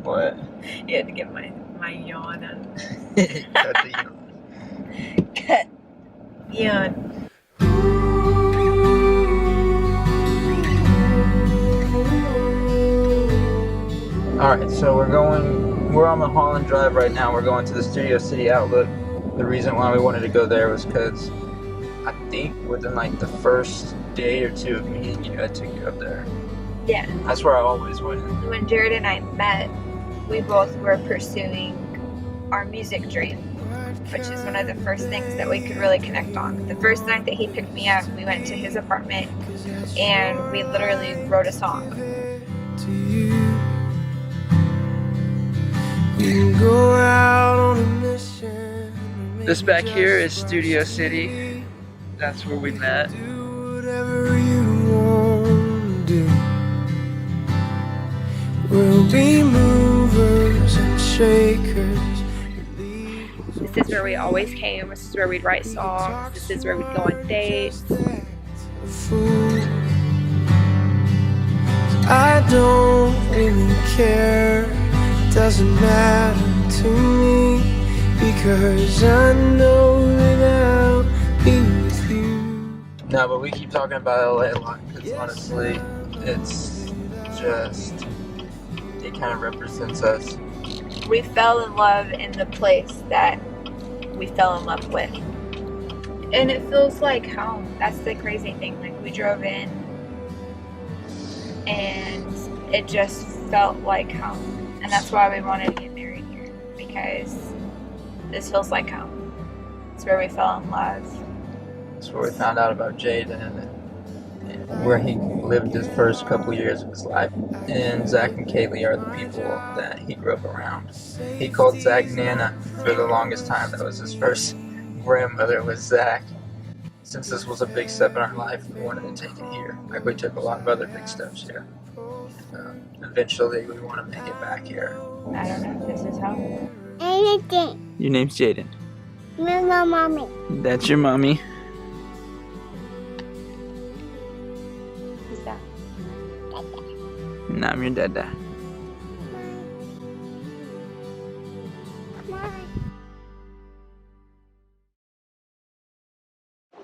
What? You had to get my yawn in. Cut the yawn. Cut. Yawn. Alright, so we're on the Holland Drive right now. We're going to the Studio City outlet. The reason why we wanted to go there was because I think within like the first day or two of meeting you, I took you up there. Yeah. That's where I always went. When Jared and I met, we both were pursuing our music dream, which is one of the first things that we could really connect on. The first night that he picked me up, we went to his apartment and we literally wrote a song. Go out on a mission. This back here is Studio City. That's where we met. Do whatever you want to do. We'll be movers and shakers. This is where we always came. This is where we'd write songs. This is where we'd go on dates. I don't really care. Doesn't matter to me, because I know that I'll be with you. No, but we keep talking about LA a lot because honestly, it's just, it kind of represents us. We fell in love in the place that we fell in love with. And it feels like home. That's the crazy thing. Like, we drove in and it just felt like home. And that's why we wanted to get married here, because this feels like home. It's where we fell in love. That's where we found out about Jaden and where he lived his first couple years of his life. And Zach and Kaylee are the people that he grew up around. He called Zach Nana for the longest time. That was his first grandmother, was Zach. Since this was a big step in our life, we wanted to take it here. Like we took a lot of other big steps here. Eventually, we want to make it back here. I don't know if this is home. Anything. Your name's Jaden. My mommy. That's your mommy. Who's that? And I'm your dada.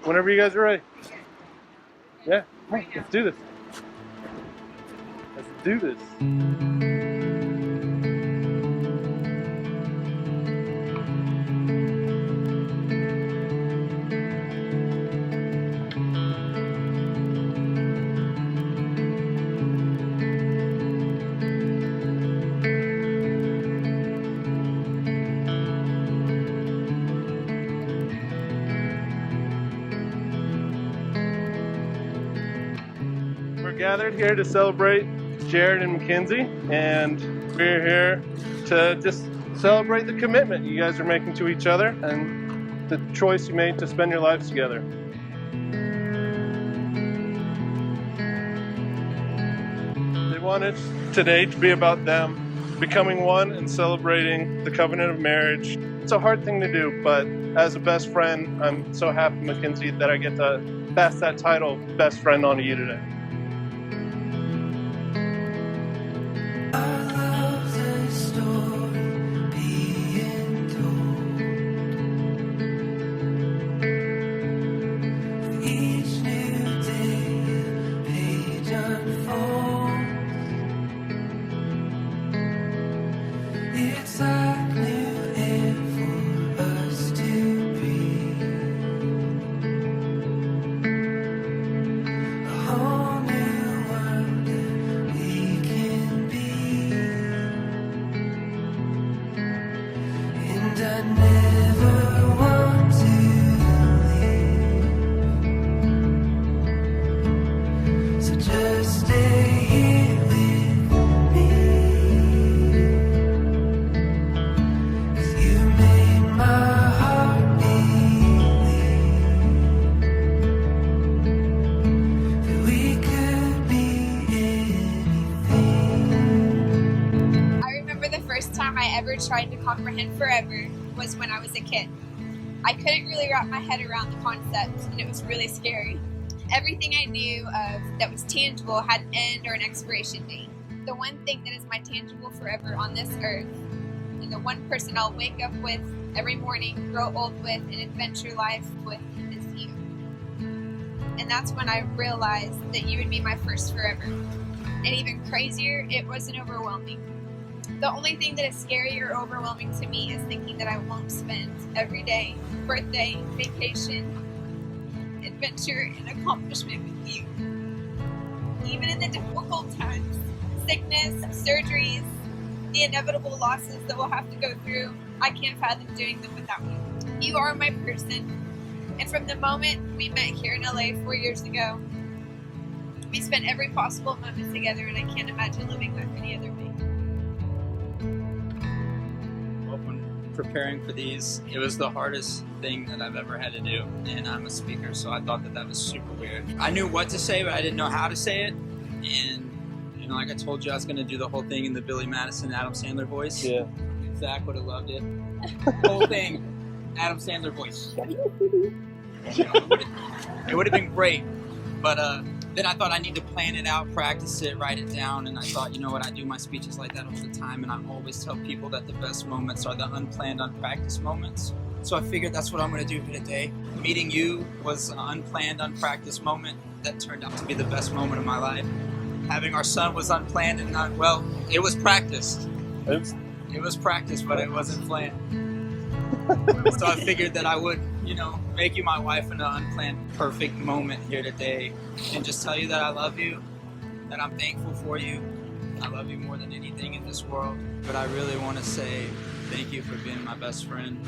Whenever you guys are ready. Yeah, let's do this. Let's do this. We're gathered here to celebrate Jared and Mackenzie, and we're here to just celebrate the commitment you guys are making to each other and the choice you made to spend your lives together. They wanted today to be about them becoming one and celebrating the covenant of marriage. It's a hard thing to do, but as a best friend, I'm so happy, Mackenzie, that I get to pass that title, best friend, on to you today. Tried to comprehend forever was when I was a kid. I couldn't really wrap my head around the concept, and it was really scary. Everything I knew of that was tangible had an end or an expiration date. The one thing that is my tangible forever on this earth, and the one person I'll wake up with every morning, grow old with, and adventure life with, is you. And that's when I realized that you would be my first forever. And even crazier, it wasn't overwhelming. The only thing that is scary or overwhelming to me is thinking that I won't spend every day, birthday, vacation, adventure, and accomplishment with you. Even in the difficult times, sickness, surgeries, the inevitable losses that we'll have to go through, I can't fathom doing them without you. You are my person. And from the moment we met here in LA 4 years ago, we spent every possible moment together, and I can't imagine living life any other way. When preparing for these, it was the hardest thing that I've ever had to do, and I'm a speaker, so I thought that that was super weird. I knew what to say, but I didn't know how to say it, and you know, like I told you, I was going to do the whole thing in the Billy Madison, Adam Sandler voice. Yeah. Zach would have loved it. The whole thing, Adam Sandler voice. You know, it would have been great, but then I thought I need to plan it out, practice it, write it down, and I thought, you know what, I do my speeches like that all the time, and I always tell people that the best moments are the unplanned, unpracticed moments. So I figured that's what I'm going to do here today. Meeting you was an unplanned, unpracticed moment that turned out to be the best moment of my life. Having our son was unplanned and not, well, it was practiced. It was practiced, but it wasn't planned. So I figured that I would, you know, make you my wife in an unplanned, perfect moment here today, and just tell you that I love you, that I'm thankful for you. I love you more than anything in this world. But I really want to say thank you for being my best friend.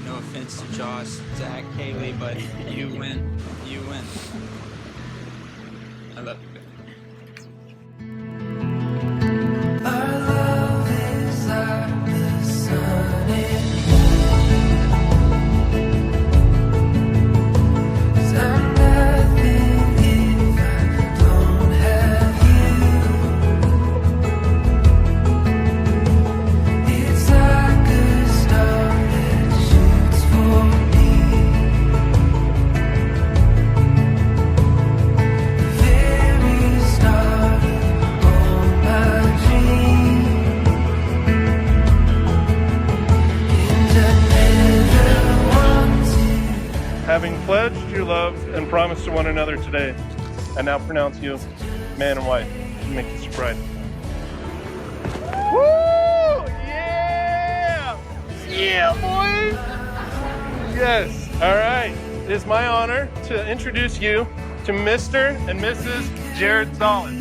No offense to Josh, Zach, Kaylee, but you win. You win. I love you. Our love is like the sun and moon. I'm nothing if I don't have you. It's like a star that shoots for me. The very start of all my dreams. And I never want to. Having pledged your love and promised to one another today, I now pronounce you man and wife and make this your bride. Woo! Yeah! Yeah, boy! Yes. All right. It is my honor to introduce you to Mr. and Mrs. Jared Solid.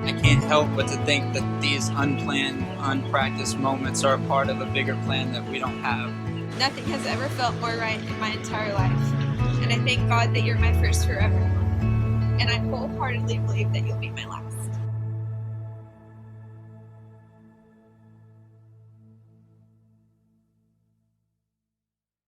I can't help but to think that these unplanned, unpracticed moments are a part of a bigger plan that we don't have. Nothing has ever felt more right in my entire life. And I thank God that you're my first forever. And I wholeheartedly believe that you'll be my last.